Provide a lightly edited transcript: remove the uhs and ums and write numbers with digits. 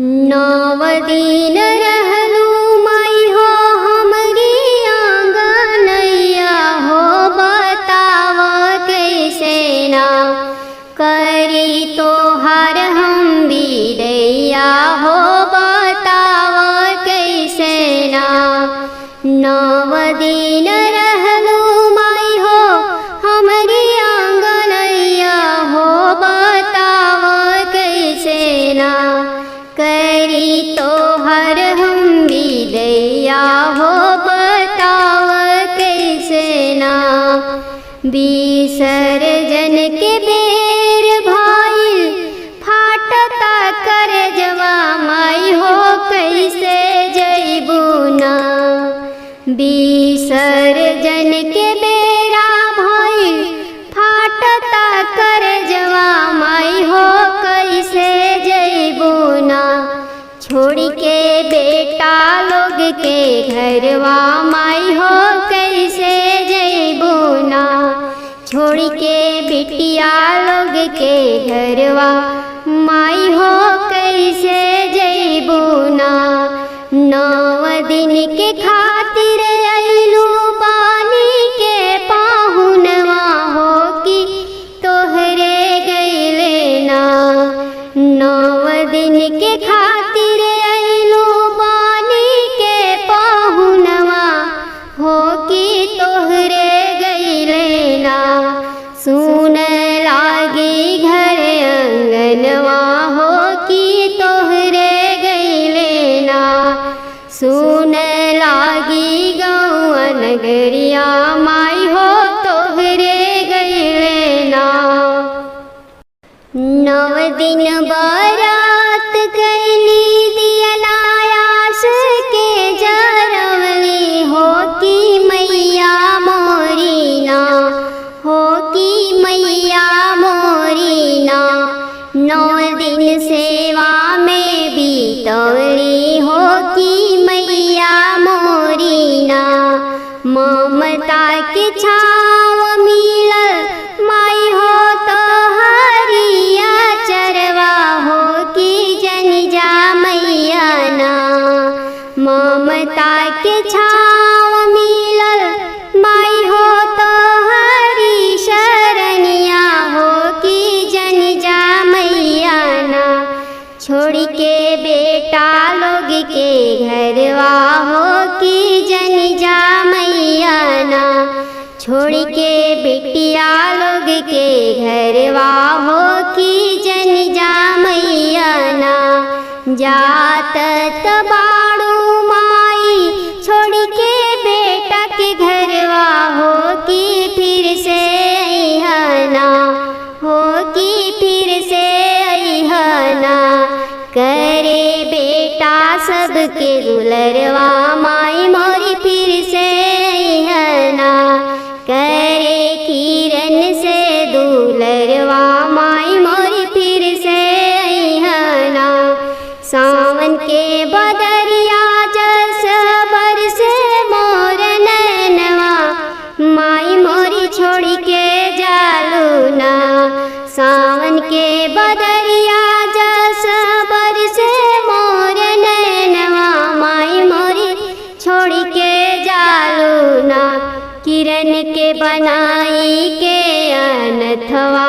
नव दिन रहलू माई हो हमरी आंगनैया हो, बताव कैसे ना करी तोहार हम बिदैया हो, बताव कैसे ना। नव दिन रहलू माई हो हमरी आंगनैया हो, बताव कैसे ना करी तोहर हम बिदैया हो, बताव कैसे ना। विसर्जन के बेर भाईल फाटता करजवा माई हो, कैसे जइबू ना। विसर्जन के बेरा भाईल फाटता करजवा माई हो, कैसे जइबू ना। छोड़ के बेटा लोग के घरवा माई हो, कैसे जइबू ना। छोड़ के बिटिया लोग के घरवा माई हो, कैसे जइबू ना। 9 दिन के खातिर अइलू बानी के पाहुनवा हो, कि तोहरे गइले ना। 9 दिन के खातिर अइलू बानी के पाहुनवा हो, कि तोहरे गइले ना। सुन लागी घर अंगनवा हो, कि तोहरे गइले ना। सुन लागी गौआ नगरिया माई हो, तोहरे गइले ना। 9 दिन बारात कैली दियना आस के जरवली हो, कि मैया मोरी ना हो, कि मैया मोरी ना। 9 दिन सेवा में बीतवली हो, कि मैया मोरी ना। ममता के छाव मिलल माई हो तोहरिया चरवा हो, कि जन जा मैया ना। ममता के छाव मिलल माई हो तोहरी शरणिया हो, कि जन जा मैया ना। छोड़ के बेटा लोग के घरवा हो, कि जन जा मैया ना। छोड़ के बिटिया लोग के घरवा हो, कि जन जा मैया ना। जात बाड़ू माई छोड़ के बेटा के घरवा हो, कि फिर से अइहना हो, कि फिर से अइहना। करे बेटा सबके दुलरवा माई मोरी, फिर से अइहना। करे किरण से दुलरवा माई मोरी, फिर से अइहना। सावन के बदरिया जस बरसे मोर नैनवा माई मोरी, छोड़ के जालू ना। सावन के बदरिया जस बरसे मोर नैनवा माई मोरी, छोड़ के जालू ना। किरण के बनाई के अनथवा